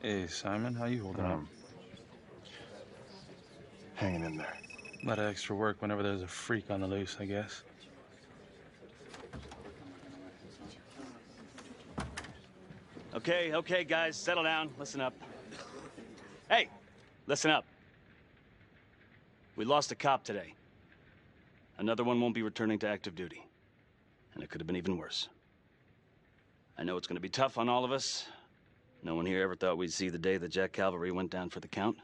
Hey, Simon, how you holding up? Hanging in there. A lot of extra work whenever there's a freak on the loose, I guess. Okay, guys, settle down. Listen up. Hey, listen up. We lost a cop today. Another one won't be returning to active duty. And it could have been even worse. I know it's going to be tough on all of us. No one here ever thought we'd see the day that Jack Calvary went down for the count.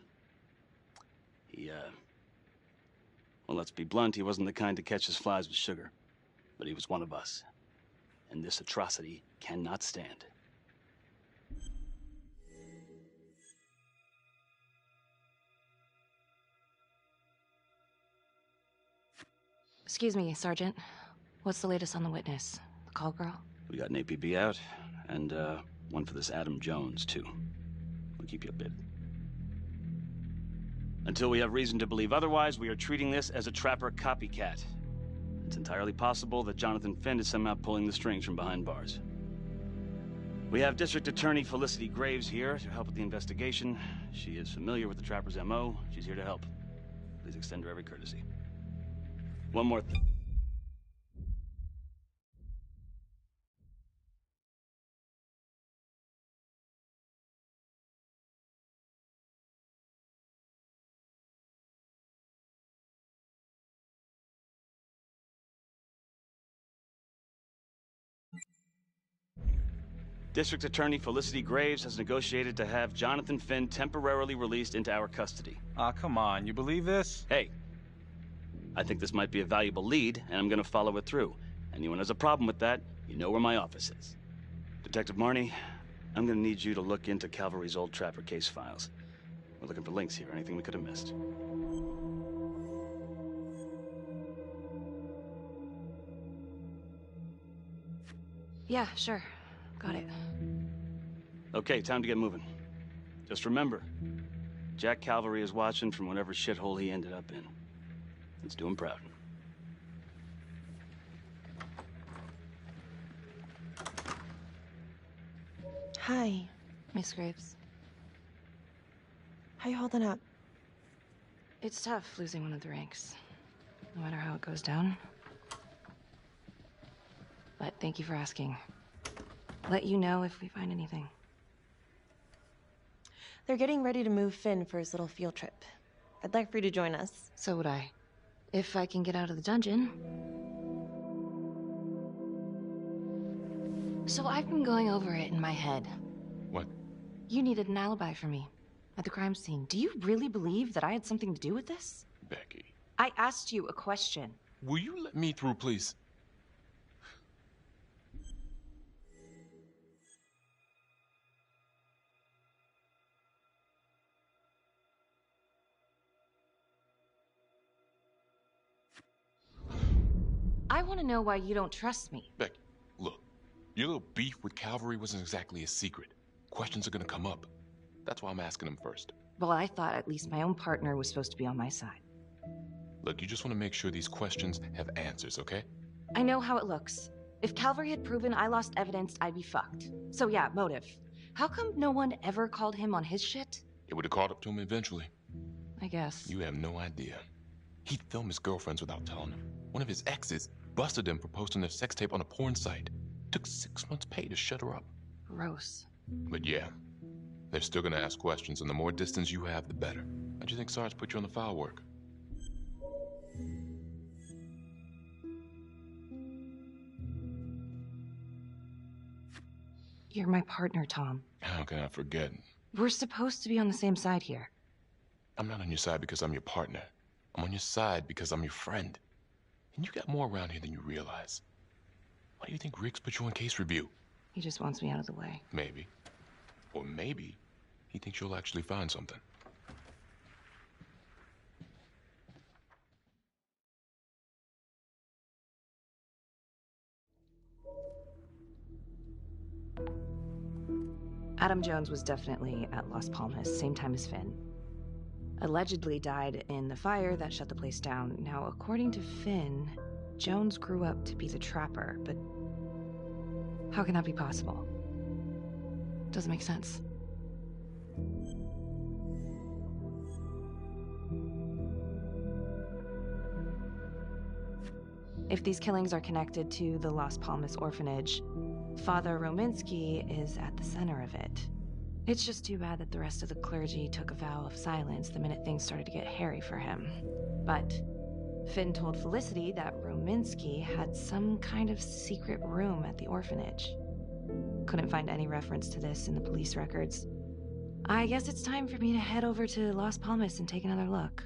Well, let's be blunt, he wasn't the kind to catch his flies with sugar. But he was one of us. And this atrocity cannot stand. Excuse me, Sergeant. What's the latest on the witness? The call girl? We got an APB out, and one for this Adam Jones, too. We'll keep you updated. Until we have reason to believe otherwise, we are treating this as a trapper copycat. It's entirely possible that Jonathan Finn is somehow pulling the strings from behind bars. We have District Attorney Felicity Graves here to help with the investigation. She is familiar with the trapper's MO. She's here to help. Please extend her every courtesy. One more thing. District Attorney Felicity Graves has negotiated to have Jonathan Finn temporarily released into our custody. Aw, come on. You believe this? Hey, I think this might be a valuable lead, and I'm gonna follow it through. Anyone has a problem with that, you know where my office is. Detective Marnie, I'm gonna need you to look into Calvary's old trapper case files. We're looking for links here, anything we could have missed. Yeah, sure. Got it. Okay, time to get moving. Just remember, Jack Calvary is watching from whatever shithole he ended up in. Let's do him proud. Hi. Miss Graves. How you holding up? It's tough losing one of the ranks, no matter how it goes down. But thank you for asking. Let you know if we find anything. They're getting ready to move Finn for his little field trip. I'd like for you to join us. So would I. If I can get out of the dungeon. So I've been going over it in my head. What? You needed an alibi for me at the crime scene. Do you really believe that I had something to do with this? Becky. I asked you a question. Will you let me through, please? I want to know why you don't trust me. Becky, look. Your little beef with Calvary wasn't exactly a secret. Questions are gonna come up. That's why I'm asking them first. Well, I thought at least my own partner was supposed to be on my side. Look, you just want to make sure these questions have answers, okay? I know how it looks. If Calvary had proven I lost evidence, I'd be fucked. So yeah, motive. How come no one ever called him on his shit? It would have caught up to him eventually. I guess. You have no idea. He'd film his girlfriends without telling them. One of his exes busted him for posting their sex tape on a porn site. Took 6 months' pay to shut her up. Gross. But yeah, they're still gonna ask questions, and the more distance you have, the better. How do you think Sarge put you on the file work? You're my partner, Tom. How can I forget? We're supposed to be on the same side here. I'm not on your side because I'm your partner. I'm on your side because I'm your friend. And you got more around here than you realize. Why do you think Riggs put you on case review? He just wants me out of the way. Maybe. Or maybe he thinks you'll actually find something. Adam Jones was definitely at Las Palmas, same time as Finn. Allegedly died in the fire that shut the place down. Now, according to Finn, Jones grew up to be the trapper, but how can that be possible? Doesn't make sense. If these killings are connected to the Las Palmas orphanage, Father Rominsky is at the center of it. It's just too bad that the rest of the clergy took a vow of silence the minute things started to get hairy for him. But Finn told Felicity that Rominsky had some kind of secret room at the orphanage. Couldn't find any reference to this in the police records. I guess it's time for me to head over to Las Palmas and take another look.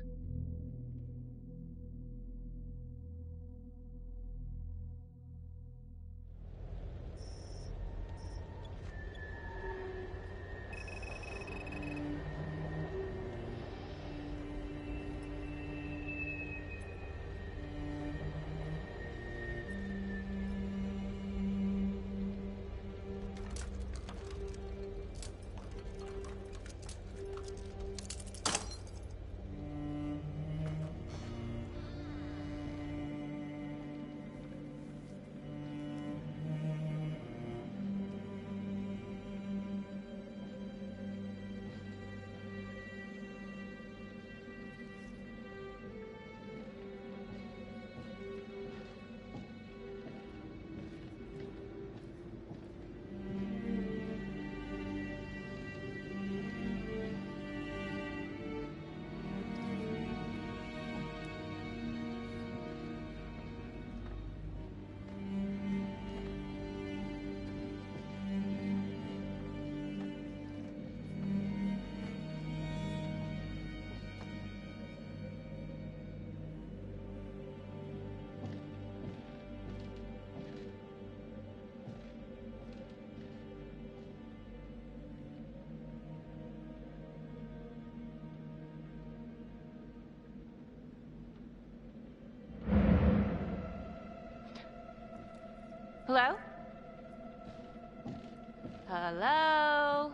Hello? Hello?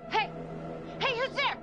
Hey! Hey, who's there?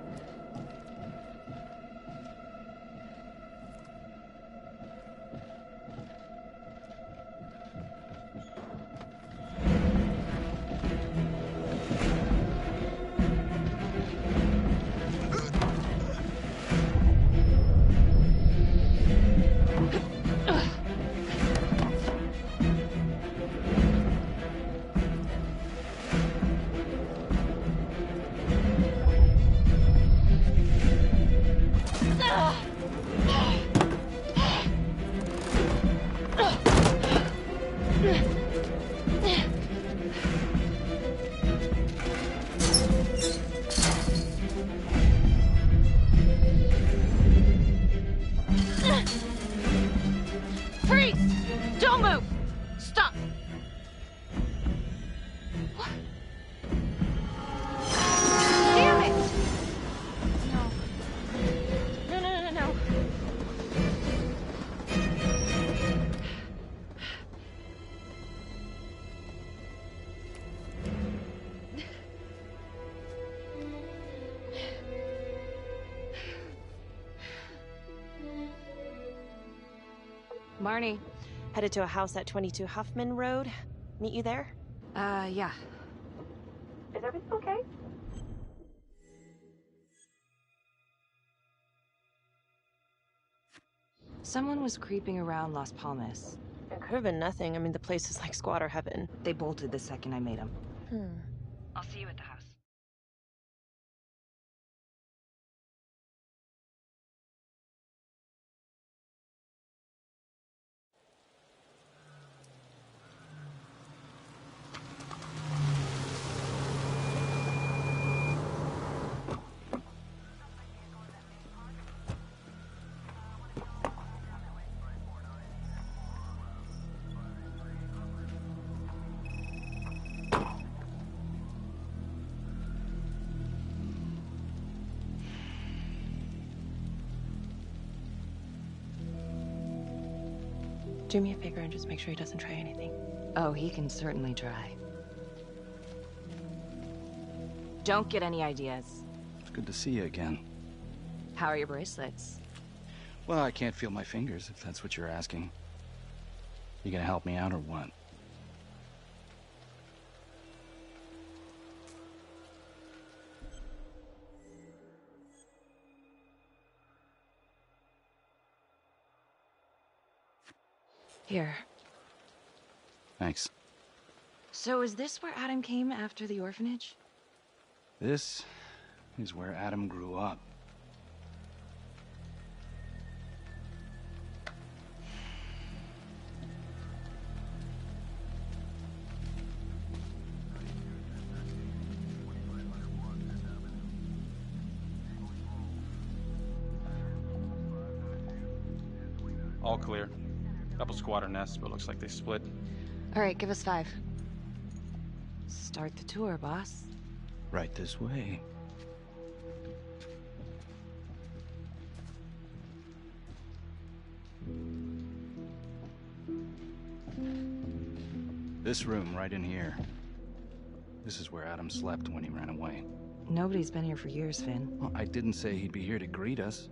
Freeze! Don't move! Stop! What? Damn it! No. Marnie. Headed to a house at 22 Huffman Road. Meet you there? Yeah. Is everything okay? Someone was creeping around Las Palmas. It could have been nothing. I mean, the place is like squatter heaven. They bolted the second I made them. Hmm. I'll see you at the house. Do me a favor and just make sure he doesn't try anything. Oh, he can certainly try. Don't get any ideas. It's good to see you again. How are your bracelets? Well, I can't feel my fingers, if that's what you're asking. You gonna help me out or what? Here. Thanks. So is this where Adam came after the orphanage? This is where Adam grew up. All clear. Couple squatter nests, but looks like they split. All right, give us 5. Start the tour, boss. Right this way. This room right in here. This is where Adam slept when he ran away. Nobody's been here for years, Finn. Well, I didn't say he'd be here to greet us.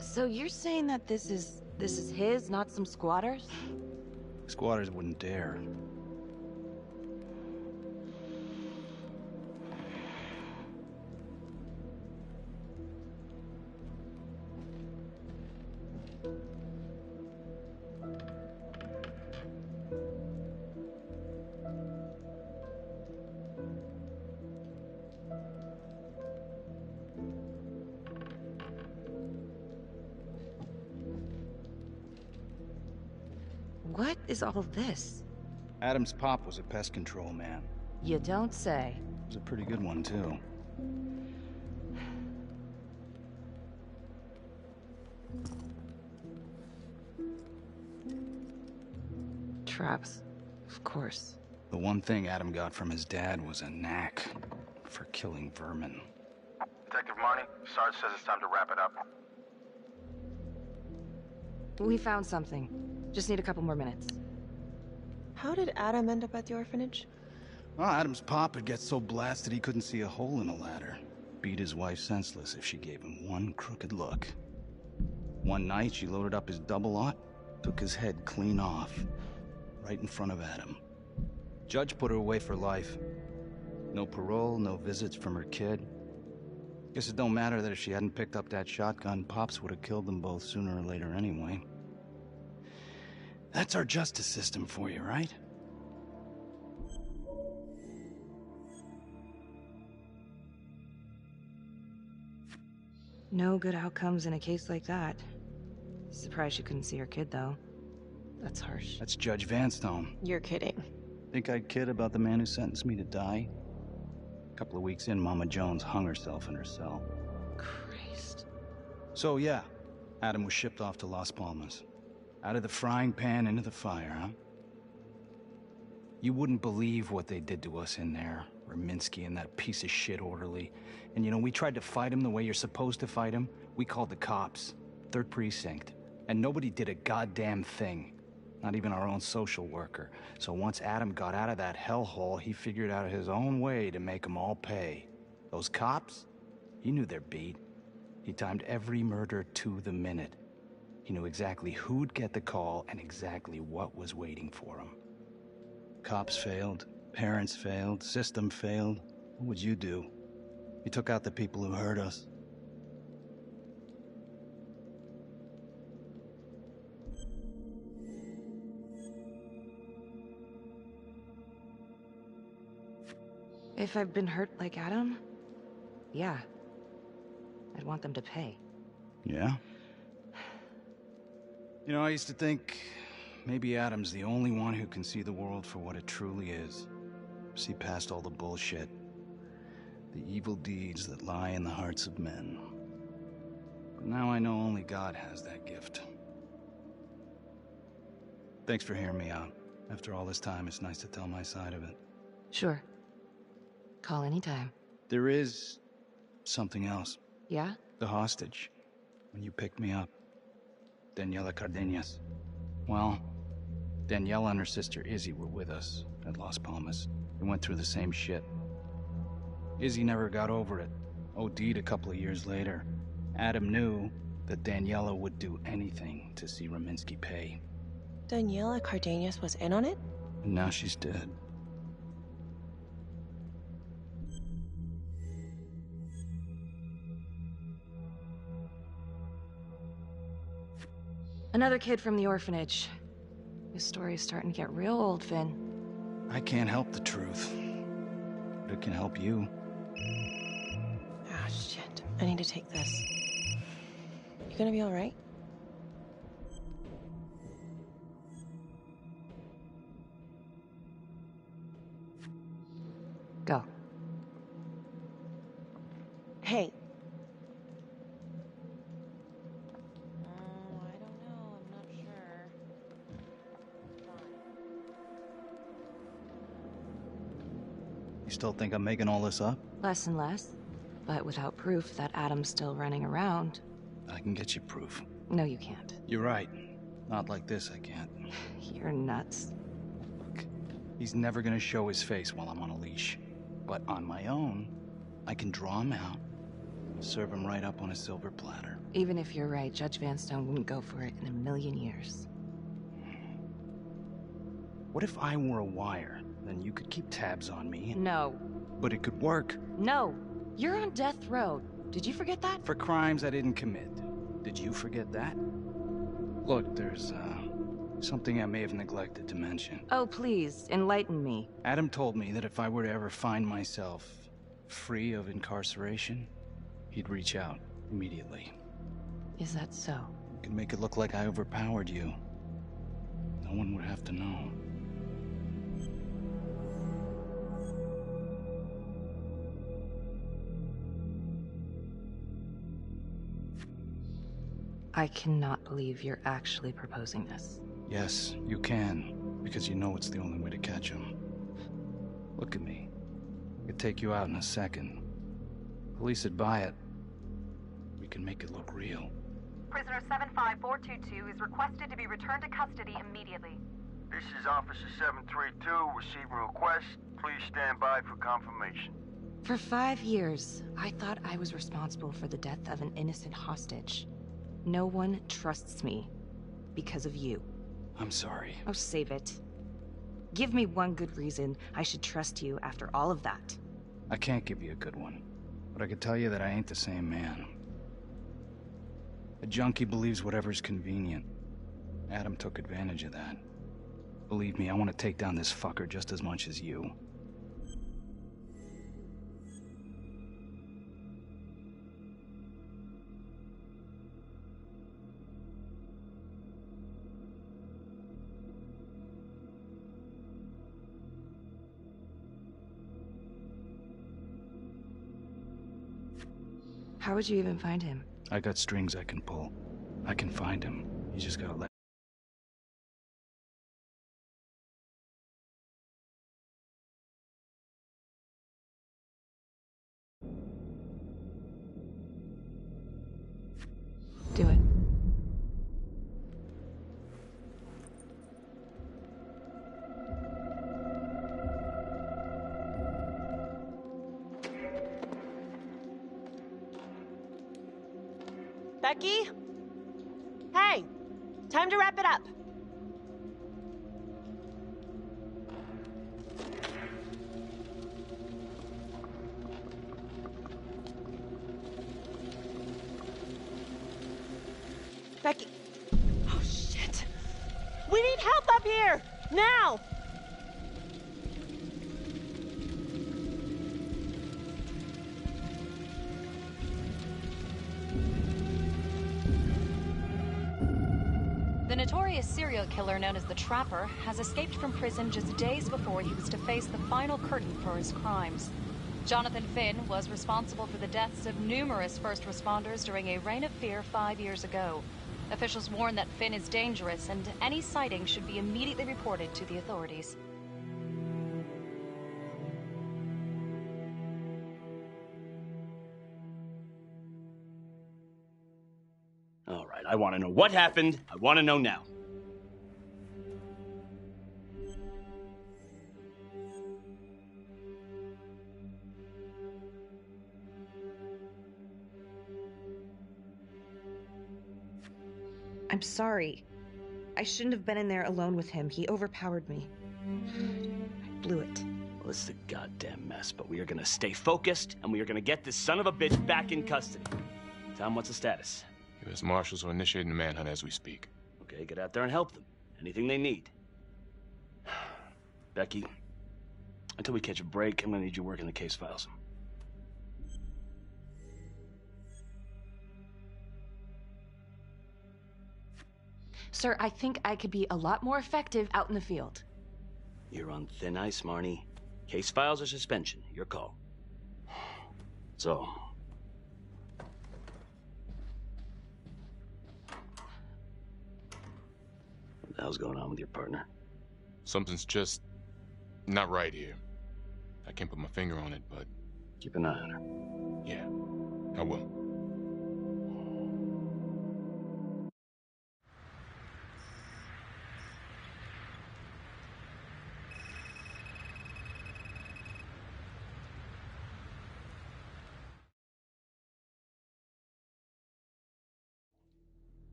So you're saying that this is his, not some squatters? Squatters wouldn't dare. What is all this? Adam's pop was a pest control man. You don't say. Was a pretty good one, too. Traps, of course. The one thing Adam got from his dad was a knack for killing vermin. Detective Marnie, Sarge says it's time to wrap it up. We found something. Just need a couple more minutes. How did Adam end up at the orphanage? Well, Adam's pop would get so blasted he couldn't see a hole in a ladder. Beat his wife senseless if she gave him one crooked look. One night, she loaded up his double-aught, took his head clean off, right in front of Adam. Judge put her away for life. No parole, no visits from her kid. Guess it don't matter that if she hadn't picked up that shotgun, Pops would have killed them both sooner or later anyway. That's our justice system for you, right? No good outcomes in a case like that. Surprised she couldn't see her kid, though. That's harsh. That's Judge Vanstone. You're kidding. Think I'd kid about the man who sentenced me to die? A couple of weeks in, Mama Jones hung herself in her cell. Christ. So yeah, Adam was shipped off to Las Palmas. Out of the frying pan into the fire, huh? You wouldn't believe what they did to us in there. Raminsky and that piece of shit orderly. And you know, we tried to fight him the way you're supposed to fight him. We called the cops. 3rd Precinct. And nobody did a goddamn thing. Not even our own social worker. So once Adam got out of that hellhole, he figured out his own way to make them all pay. Those cops? He knew their beat. He timed every murder to the minute. He knew exactly who'd get the call and exactly what was waiting for him. Cops failed, parents failed, system failed. What would you do? He took out the people who hurt us. If I've been hurt like Adam, yeah. I'd want them to pay. Yeah? You know, I used to think maybe Adam's the only one who can see the world for what it truly is. See past all the bullshit. The evil deeds that lie in the hearts of men. But now I know only God has that gift. Thanks for hearing me out. After all this time, it's nice to tell my side of it. Sure. Call anytime. There is something else. Yeah? The hostage. When you picked me up. Daniela Cardenas. Well, Daniela and her sister Izzy were with us at Las Palmas. We went through the same shit. Izzy never got over it. OD'd a couple of years later. Adam knew that Daniela would do anything to see Raminsky pay. Daniela Cardenas was in on it? And now she's dead. Another kid from the orphanage. This story's starting to get real old, Finn. I can't help the truth. But it can help you. Ah, shit. I need to take this. You gonna be alright? Go. Hey. I don't know. I'm not sure. You still think I'm making all this up? Less and less. But without proof that Adam's still running around. I can get you proof. No, you can't. You're right. Not like this, I can't. You're nuts. Look, he's never gonna show his face while I'm on a leash. But on my own, I can draw him out, serve him right up on a silver platter. Even if you're right, Judge Vanstone wouldn't go for it in a million years. What if I were a wire? Then you could keep tabs on me. No. But it could work. No. You're on death row. Did you forget that? For crimes I didn't commit. Did you forget that? Look, there's, something I may have neglected to mention. Oh, please, enlighten me. Adam told me that if I were to ever find myself free of incarceration, he'd reach out immediately. Is that so? You could make it look like I overpowered you. No one would have to know. I cannot believe you're actually proposing this. Yes, you can, because you know it's the only way to catch him. Look at me. I could take you out in a second. Police would buy it. We can make it look real. Prisoner 75422 is requested to be returned to custody immediately. This is Officer 732 receiving request. Please stand by for confirmation. For 5 years, I thought I was responsible for the death of an innocent hostage. No one trusts me because of you. I'm sorry. Oh, save it. Give me one good reason I should trust you after all of that. I can't give you a good one, but I can tell you that I ain't the same man. A junkie believes whatever's convenient. Adam took advantage of that. Believe me, I want to take down this fucker just as much as you. How would you even find him? I got strings I can pull. I can find him. You just gotta let... Do it. Becky? Hey! Time to wrap it up. Becky. Oh, shit. We need help up here! Now! The notorious serial killer known as the Trapper has escaped from prison just days before he was to face the final curtain for his crimes. Jonathan Finn was responsible for the deaths of numerous first responders during a reign of fear 5 years ago. Officials warn that Finn is dangerous and any sighting should be immediately reported to the authorities. All right, I want to know what happened. I want to know now. I'm sorry. I shouldn't have been in there alone with him. He overpowered me. I blew it. Well, this is a goddamn mess, but we are going to stay focused, and we are going to get this son of a bitch back in custody. Tom, what's the status? U.S. Marshals are initiating the manhunt as we speak. Okay, get out there and help them. Anything they need. Becky, until we catch a break, I'm going to need you working the case files. Sir, I think I could be a lot more effective out in the field. You're on thin ice, Marnie. Case files or suspension, your call. So, what the hell's going on with your partner? Something's just not right here. I can't put my finger on it, but... Keep an eye on her. Yeah, I will.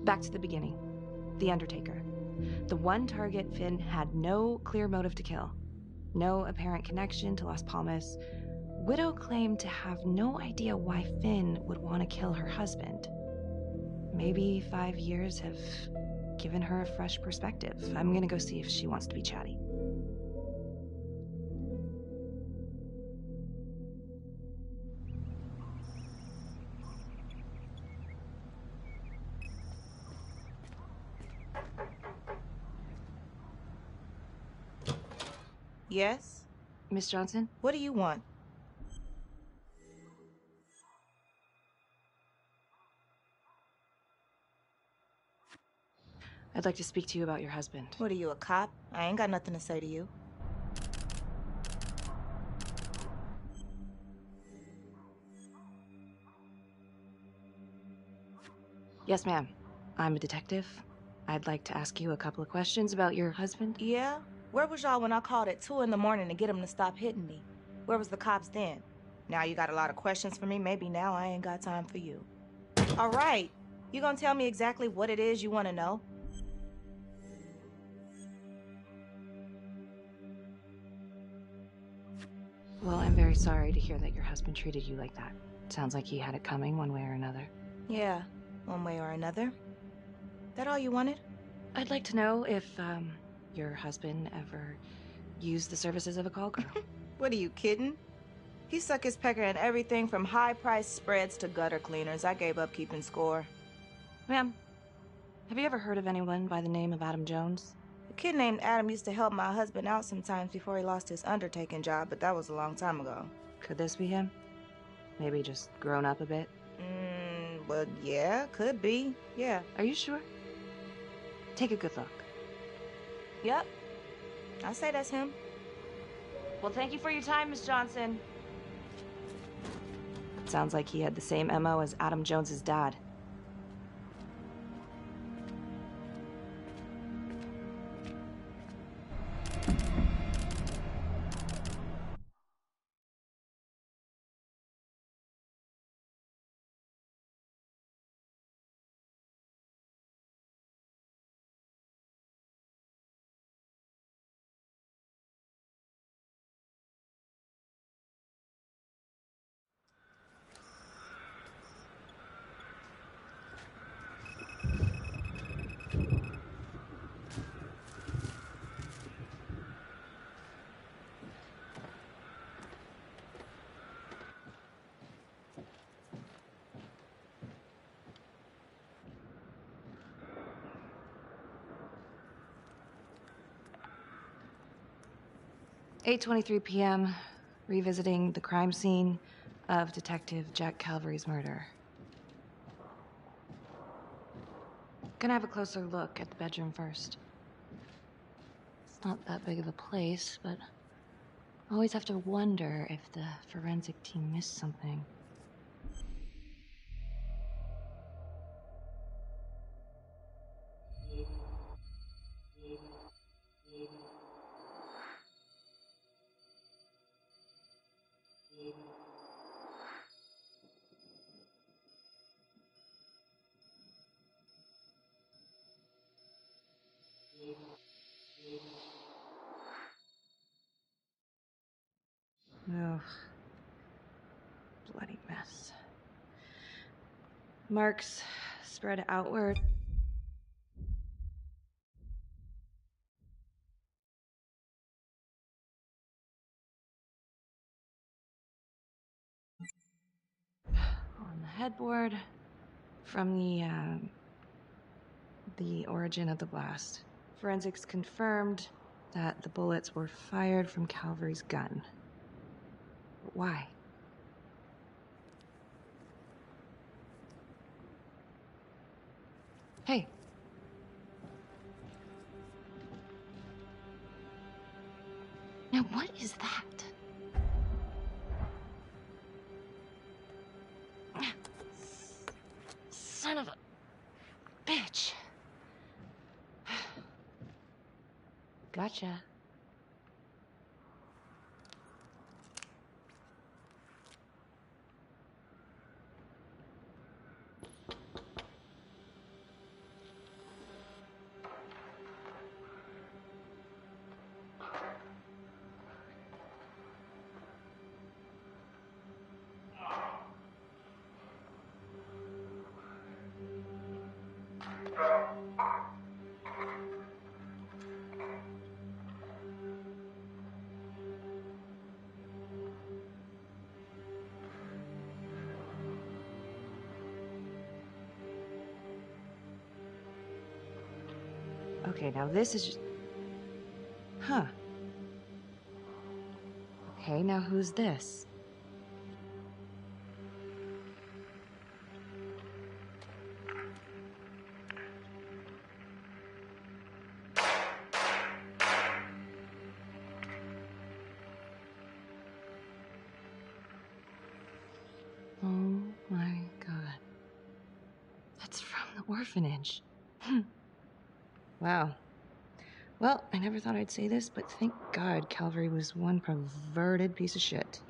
Back to the beginning. The Undertaker. The one target Finn had no clear motive to kill. No apparent connection to Las Palmas. Widow claimed to have no idea why Finn would want to kill her husband. Maybe 5 years have given her a fresh perspective. I'm gonna go see if she wants to be chatty. Yes? Miss Johnson? What do you want? I'd like to speak to you about your husband. What are you, a cop? I ain't got nothing to say to you. Yes, ma'am. I'm a detective. I'd like to ask you a couple of questions about your husband. Yeah? Where was y'all when I called at 2 in the morning to get him to stop hitting me? Where was the cops then? Now you got a lot of questions for me. Maybe now I ain't got time for you. All right. You gonna tell me exactly what it is you want to know? Well, I'm very sorry to hear that your husband treated you like that. Sounds like he had it coming one way or another. Yeah, one way or another. That all you wanted? I'd like to know if, your husband ever used the services of a call girl. What, are you kidding? He suck his pecker in everything from high-priced spreads to gutter cleaners. I gave up keeping score. Ma'am, have you ever heard of anyone by the name of Adam Jones? A kid named Adam used to help my husband out sometimes before he lost his undertaking job, but that was a long time ago. Could this be him? Maybe just grown up a bit? Well, yeah, could be. Yeah. Are you sure? Take a good look. Yep. I say that's him. Well, thank you for your time, Miss Johnson. Sounds like he had the same MO as Adam Jones's dad. 8:23 p.m., revisiting the crime scene of Detective Jack Calvary's murder. Gonna have a closer look at the bedroom first. It's not that big of a place, but I always have to wonder if the forensic team missed something. Oh, bloody mess. Marks spread outward. On the headboard from the origin of the blast. Forensics confirmed that the bullets were fired from Calvary's gun. But why? Hey. Now what is that? Son of a bitch. Gotcha. Okay, now this is just... Huh. Okay, now who's this? Oh my God. That's from the orphanage. Wow. Well, I never thought I'd say this, but thank God Calvary was one perverted piece of shit.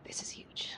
This is huge.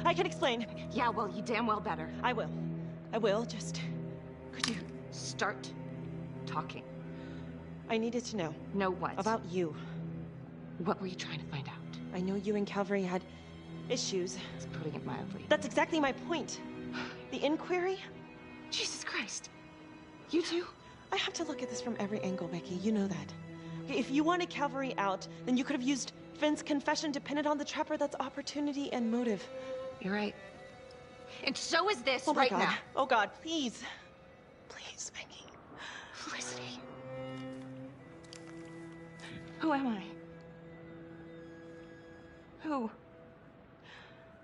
I can explain. Yeah, well, you damn well better. I will. I will, just... Could you start talking? I needed to know. Know what? About you. What were you trying to find out? I know you and Calvary had issues. It's putting it mildly. That's exactly my point. The inquiry? Jesus Christ. You too? I have to look at this from every angle, Becky. You know that. Okay, if you wanted Calvary out, then you could have used Finn's confession to pin it on the trapper. That's opportunity and motive. You're right. And so is this Oh my right God. now. Oh God, please. Please, Becky. Felicity. Who am I? Who?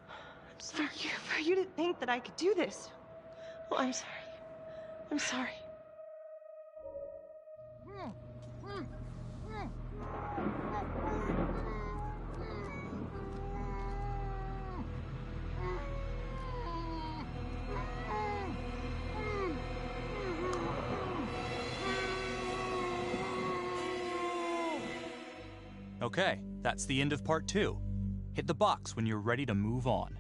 I'm sorry. For you to think that I could do this. Oh, I'm sorry. I'm sorry. Okay, that's the end of part 2. Hit the box when you're ready to move on.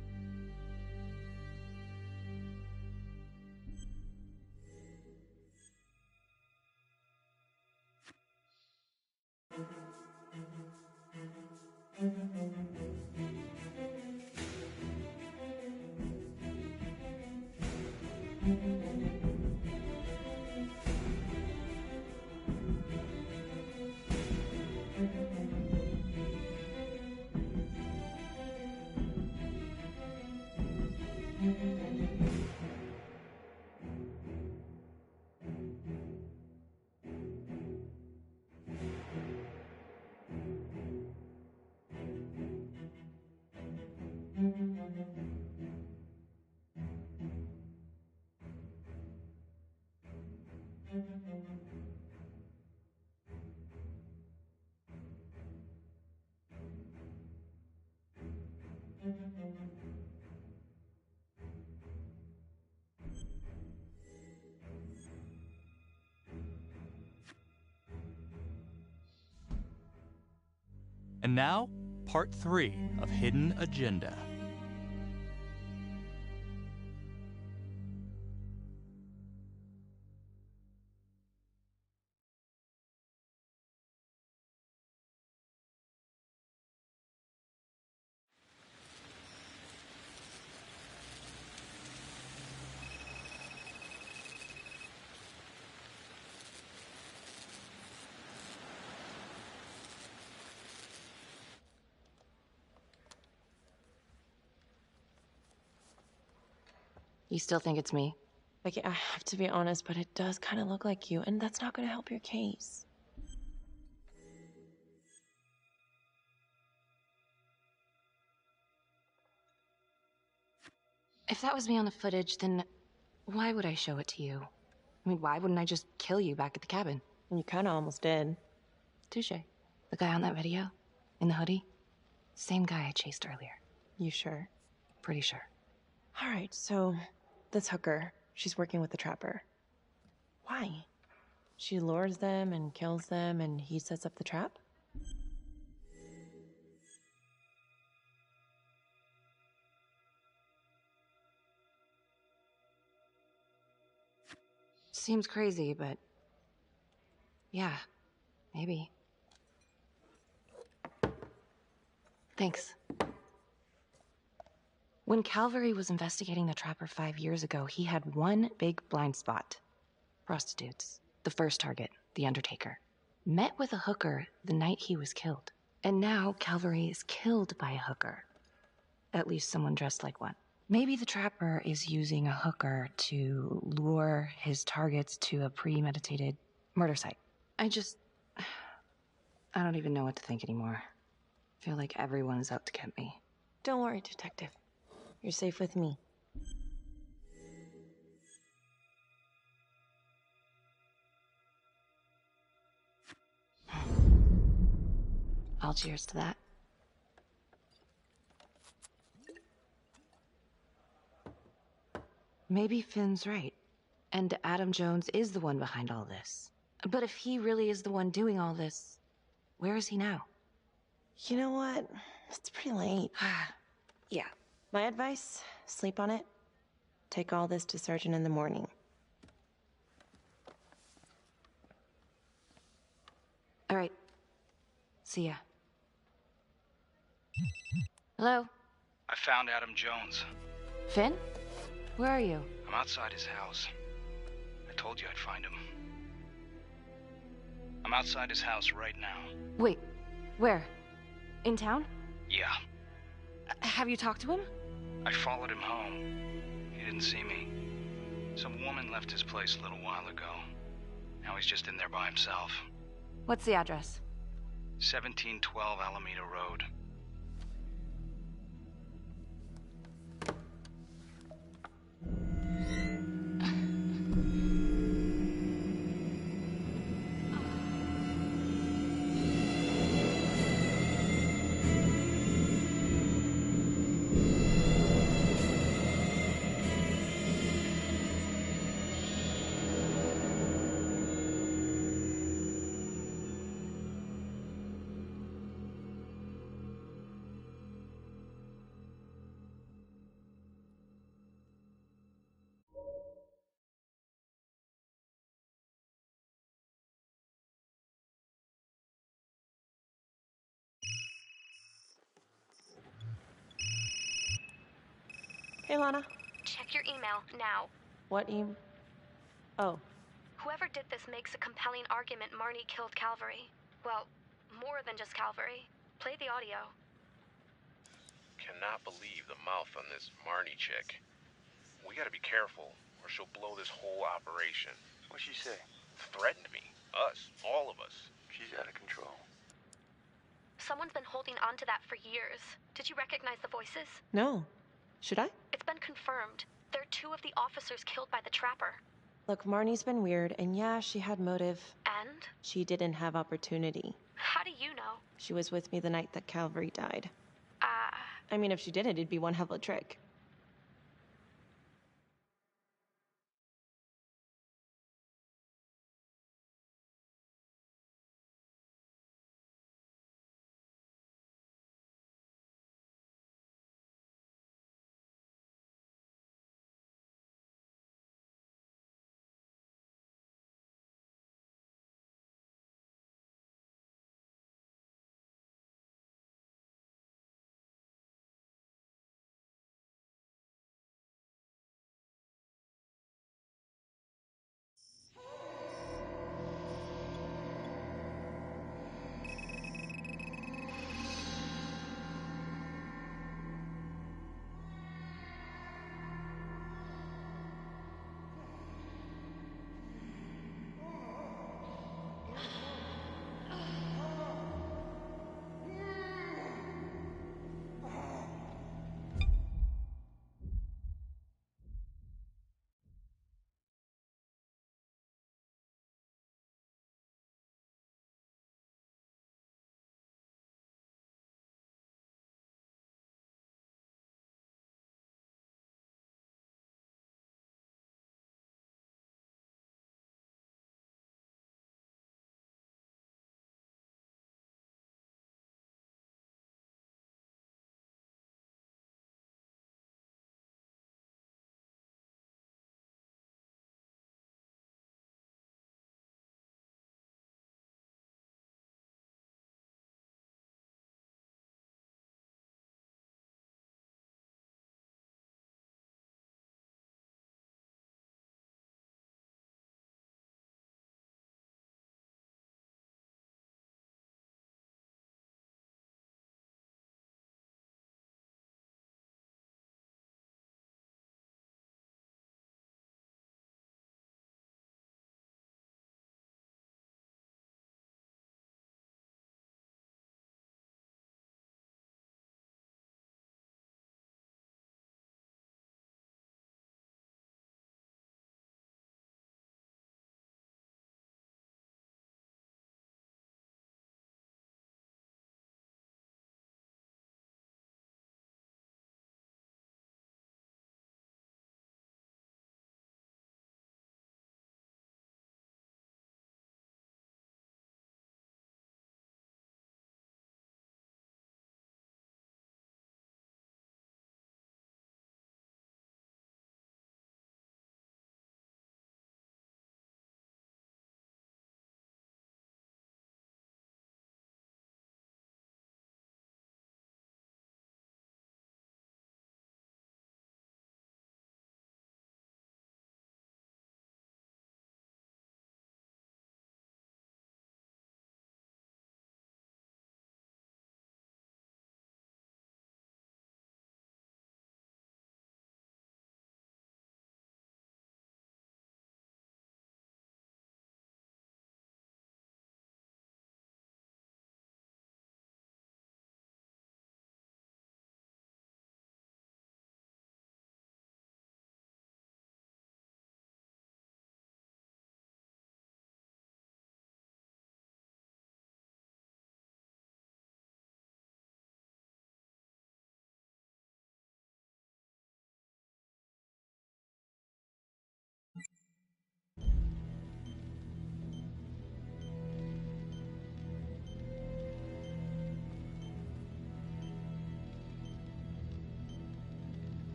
And now, part 3 of Hidden Agenda. You still think it's me? Becky, I have to be honest, but it does kind of look like you, and that's not going to help your case. If that was me on the footage, then why would I show it to you? I mean, why wouldn't I just kill you back at the cabin? You kind of almost did. Touché. The guy on that video? In the hoodie? Same guy I chased earlier. You sure? Pretty sure. All right, so this hooker, she's working with the trapper. Why? She lures them and kills them, and he sets up the trap? Seems crazy, but yeah, maybe. Thanks. When Calvary was investigating the trapper 5 years ago, he had one big blind spot. Prostitutes. The first target, the Undertaker. Met with a hooker the night he was killed. And now Calvary is killed by a hooker. At least someone dressed like one. Maybe the trapper is using a hooker to lure his targets to a premeditated murder site. I don't even know what to think anymore. I feel like everyone's out to get me. Don't worry, Detective. You're safe with me. I'll cheers to that. Maybe Finn's right. And Adam Jones is the one behind all this. But if he really is the one doing all this, where is he now? You know what? It's pretty late. Yeah. My advice, sleep on it. Take all this to Surgeon in the morning. All right. See ya. Hello? I found Adam Jones. Finn? Where are you? I'm outside his house. I told you I'd find him. I'm outside his house right now. Wait, where? In town? Yeah. Have you talked to him? I followed him home. He didn't see me. Some woman left his place a little while ago. Now he's just in there by himself. What's the address? 1712 Alameda Road. Hey, Lana. Check your email now. What email? Oh. Whoever did this makes a compelling argument Marnie killed Calvary. Well, more than just Calvary. Play the audio. Cannot believe the mouth on this Marnie chick. We gotta be careful, or she'll blow this whole operation. What'd she say? Threatened me. Us. All of us. She's out of control. Someone's been holding on to that for years. Did you recognize the voices? No. Should I? It's been confirmed. They're two of the officers killed by the Trapper. Look, Marnie's been weird, and yeah, she had motive. And? She didn't have opportunity. How do you know? She was with me the night that Calvary died. I mean, if she did it, it'd be one hell of a trick.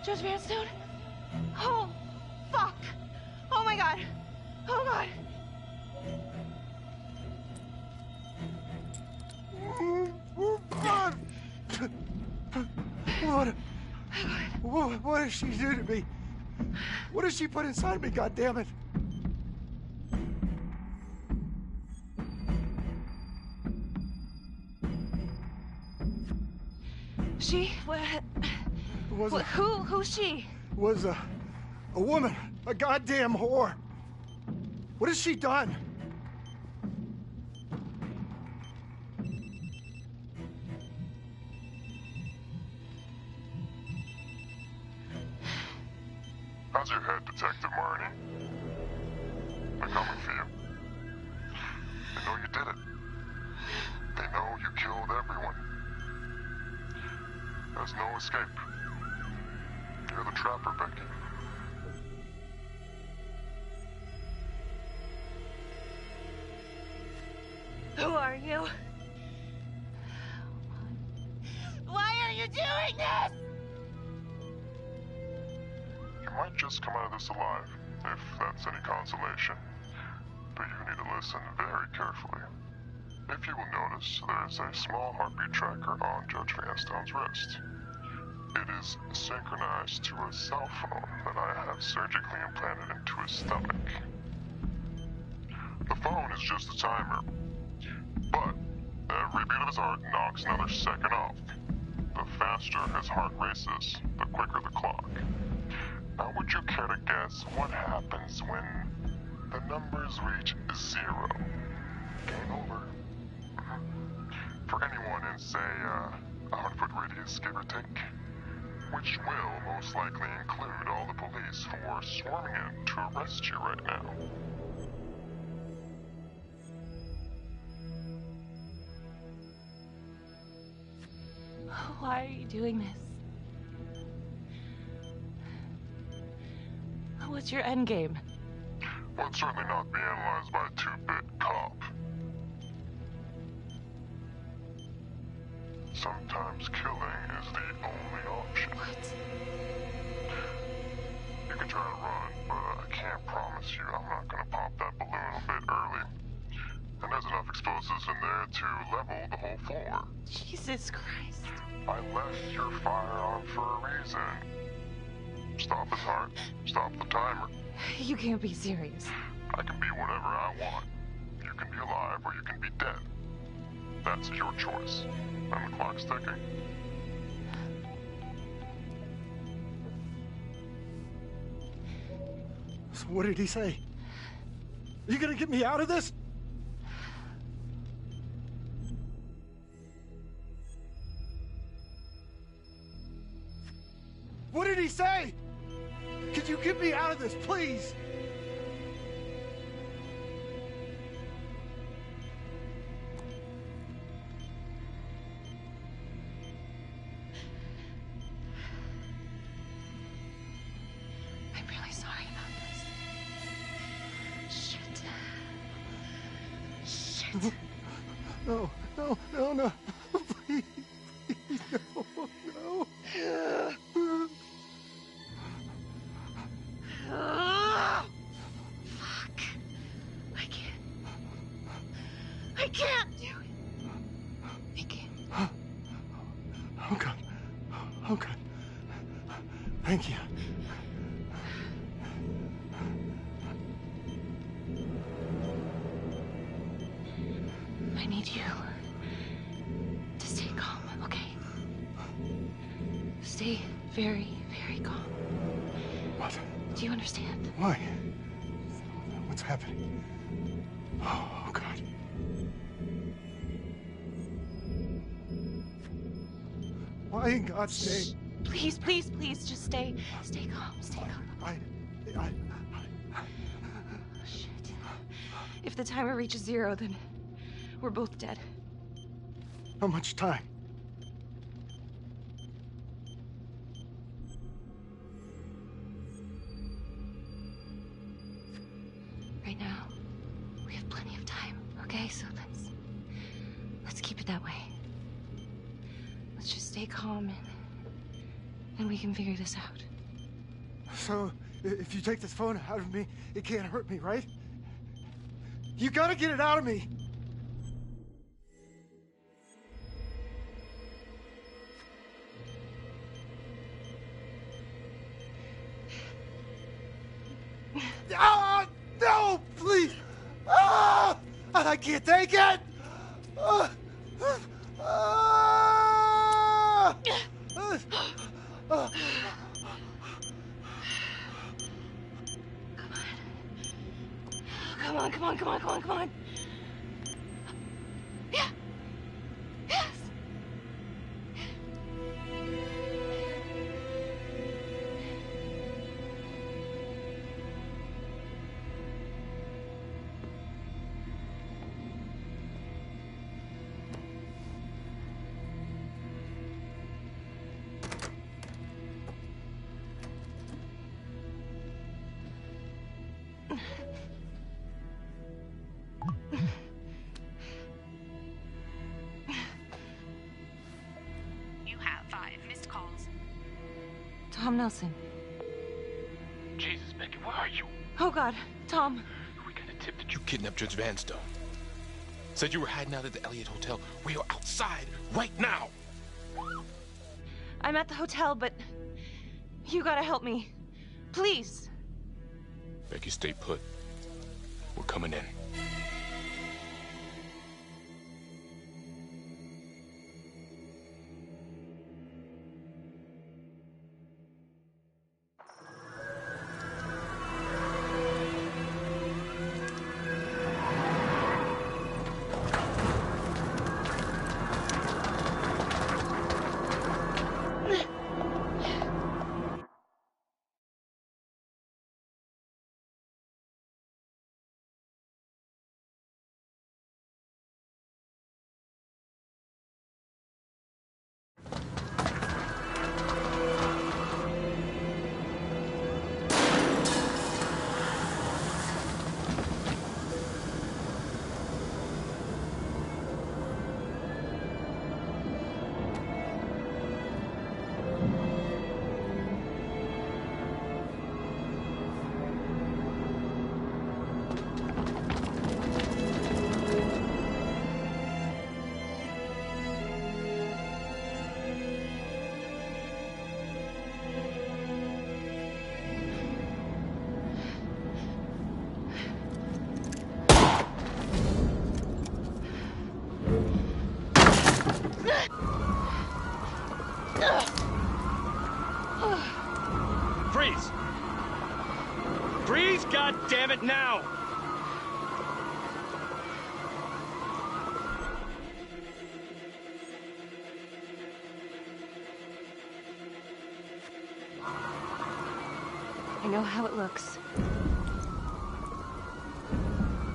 Judge Vanstone? Oh, fuck! Oh my god! Hold on. What did she do to me? What did she put inside me, goddammit? She? Who's she? Was a woman, a goddamn whore. What has she done? How's your head, Detective Marnie? They're coming for you. They know you did it. They know you killed everyone. There's no escape. You're the trapper, Becky. Who are you? Why are you doing this? You might just come out of this alive, if that's any consolation. But you need to listen very carefully. If you will notice, there is a small heartbeat tracker on Judge Vanstone's wrist. It is synchronized to a cell phone that I have surgically implanted into his stomach. The phone is just a timer, but every beat of his heart knocks another second off. The faster his heart races, the quicker the clock. Now, would you care to guess what happens when the numbers reach 0? Game over. For anyone in, say, a 100-foot radius, give or take, which will most likely include all the police for swarming in to arrest you right now. Why are you doing this? What's your end game? Well, it's certainly not be analyzed by a 2-bit cop. Sometimes killing is the only option. What? You can try to run, but I can't promise you I'm not gonna pop that balloon a bit early. And there's enough explosives in there to level the whole floor. Jesus Christ. I left your firearm for a reason. Stop his heart. Stop the timer. You can't be serious. I can be whatever I want. You can be alive or you can be dead. That's your choice. And the clock's ticking. So what did he say? Are you gonna get me out of this? What did he say? Could you get me out of this, please? I'm really sorry about this. Shit. No. Please. No. Fuck. I can't do it. I can't. Oh, God. Thank you. I need you to stay calm, okay? Stay very, very calm. What? Do you understand? Why? What's happening? Oh, God. Why in God's name? Please, just stay calm, Shit. If the timer reaches 0, then we're both dead. How much time? Right now, we have plenty of time, okay? So let's keep it that way. Let's just stay calm and we can figure this out. So, if you take this phone out of me, it can't hurt me, right? You gotta get it out of me. Ah, no, please. Ah, I can't take it. Come on, come on, come on, come on, come on. Yeah. Yes. You have 5 missed calls. Tom Nelson. Jesus, Becky, where are you? Oh, God. Tom. We got a tip that you kidnapped Judge Vanstone. Said you were hiding out at the Elliott Hotel. We are outside right now. I'm at the hotel, but you gotta help me. Please. Becky, stay put. We're coming in. Freeze! Freeze, God damn it, now! I know how it looks.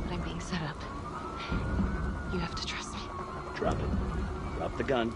But I'm being set up. You have to trust me. Drop it. Drop the gun.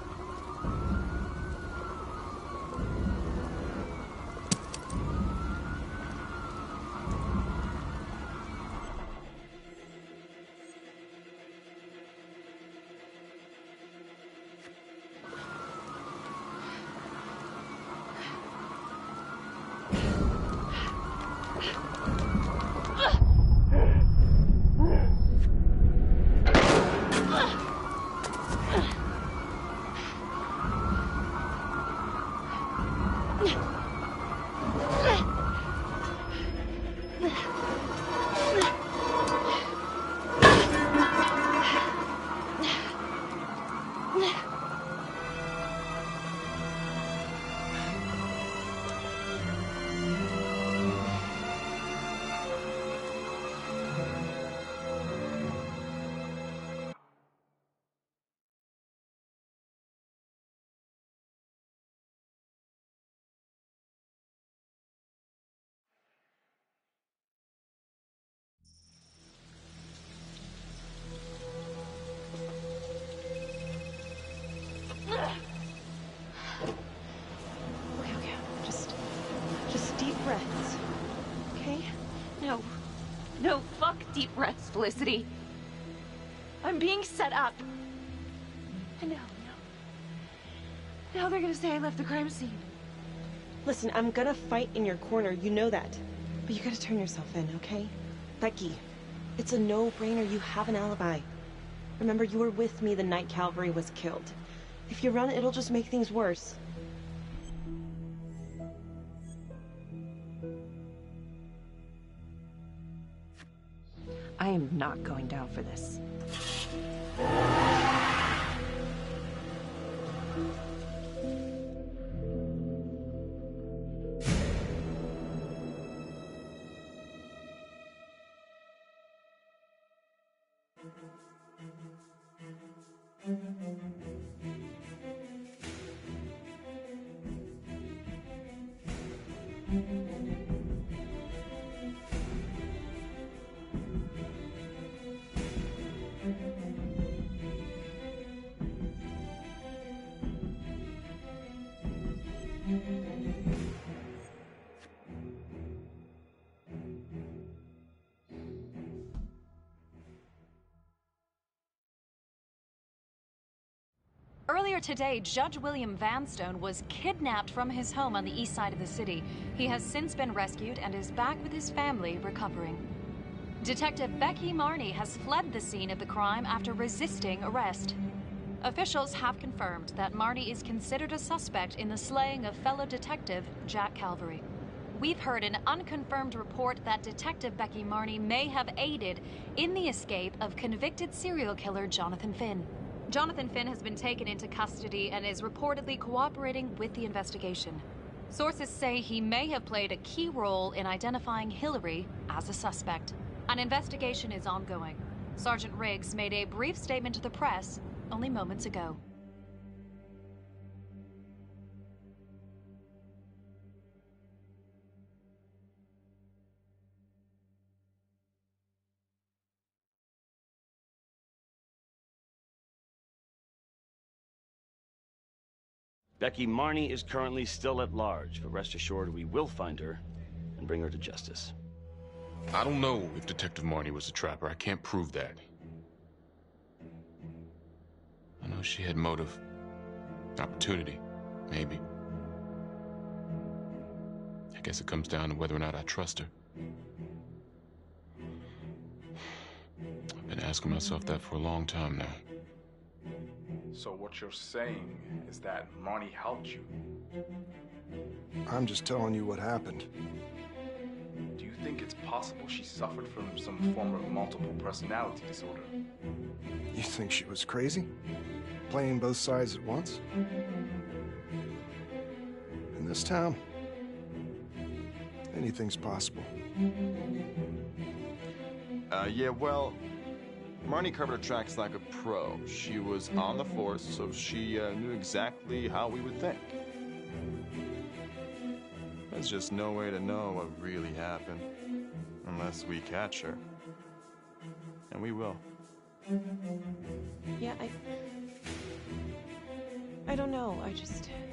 Okay. Just deep breaths. Okay? No, fuck deep breaths, Felicity. I'm being set up. I know. Now they're gonna say I left the crime scene. Listen, I'm gonna fight in your corner, you know that. But you gotta turn yourself in, okay? Becky, It's a no-brainer. You have an alibi. Remember, you were with me the night Calvary was killed. If you run, it'll just make things worse. I am not going down for this. Earlier today, Judge William Vanstone was kidnapped from his home on the east side of the city. He has since been rescued and is back with his family recovering. Detective Becky Marnie has fled the scene of the crime after resisting arrest. Officials have confirmed that Marnie is considered a suspect in the slaying of fellow detective Jack Calvary. We've heard an unconfirmed report that Detective Becky Marnie may have aided in the escape of convicted serial killer Jonathan Finn. Jonathan Finn has been taken into custody and is reportedly cooperating with the investigation. Sources say he may have played a key role in identifying Hillary as a suspect. An investigation is ongoing. Sergeant Riggs made a brief statement to the press only moments ago. Becky Marnie is currently still at large, but rest assured we will find her and bring her to justice. I don't know if Detective Marnie was a trapper. I can't prove that. I know she had motive. Opportunity, maybe. I guess it comes down to whether or not I trust her. I've been asking myself that for a long time now. So what you're saying is that Marnie helped you? I'm just telling you what happened. Do you think it's possible she suffered from some form of multiple personality disorder? You think she was crazy? Playing both sides at once? In this town, anything's possible. Yeah, well, Marnie covered her tracks like a pro. She was on the force, so she knew exactly how we would think. There's just no way to know what really happened, unless we catch her. And we will. Yeah, I don't know.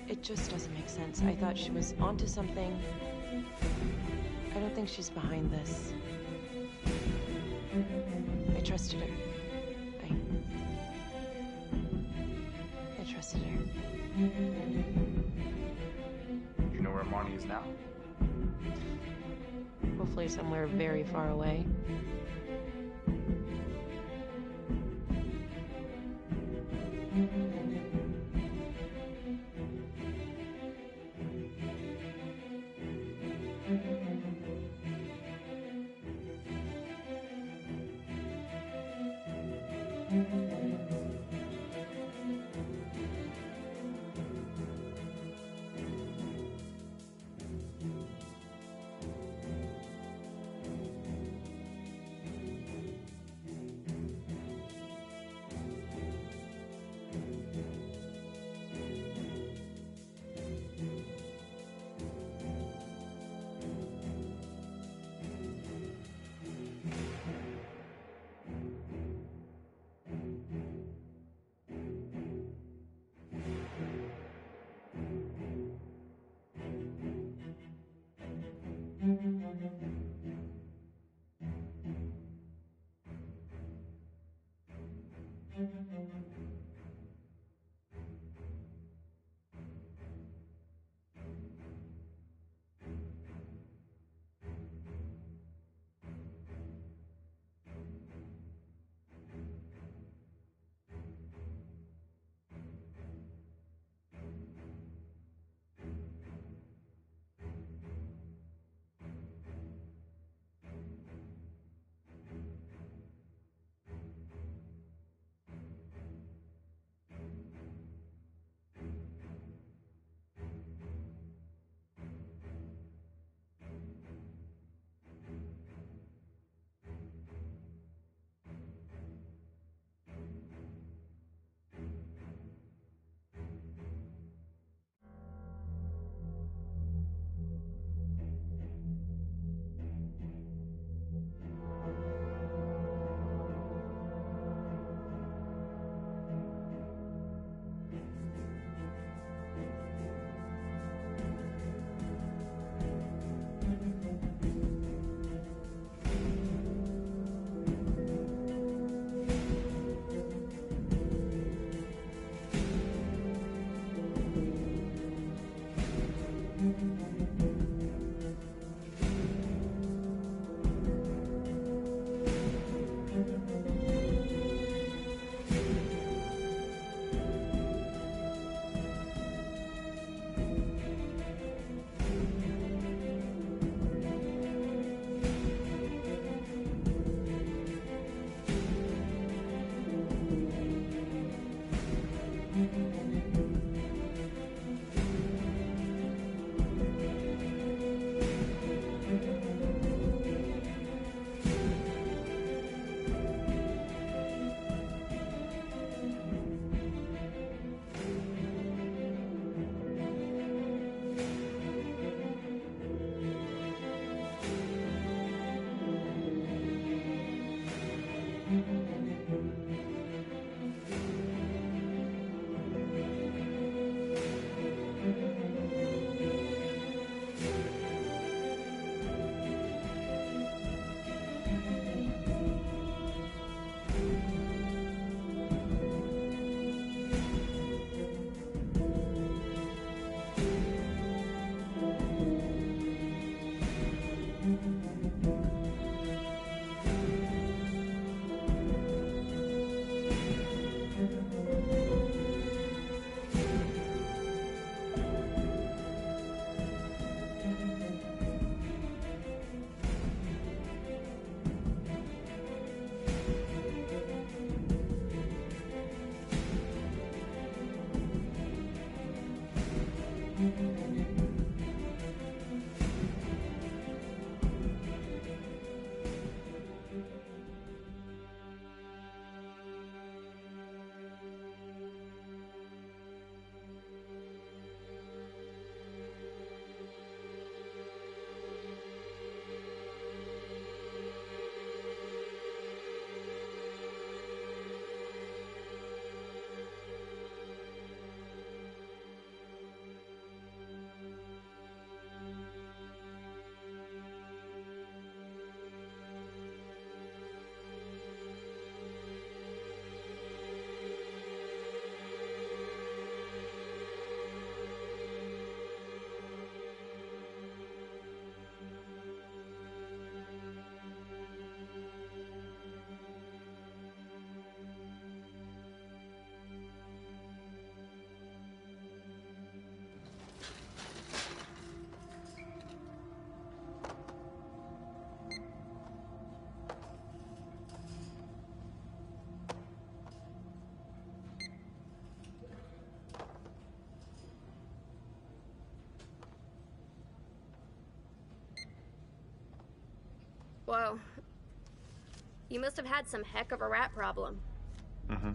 It just doesn't make sense. I thought she was onto something. I don't think she's behind this. I trusted her. I trusted her. You know where Marnie is now? Hopefully somewhere very far away. Whoa. You must have had some heck of a rat problem. Mm-hmm.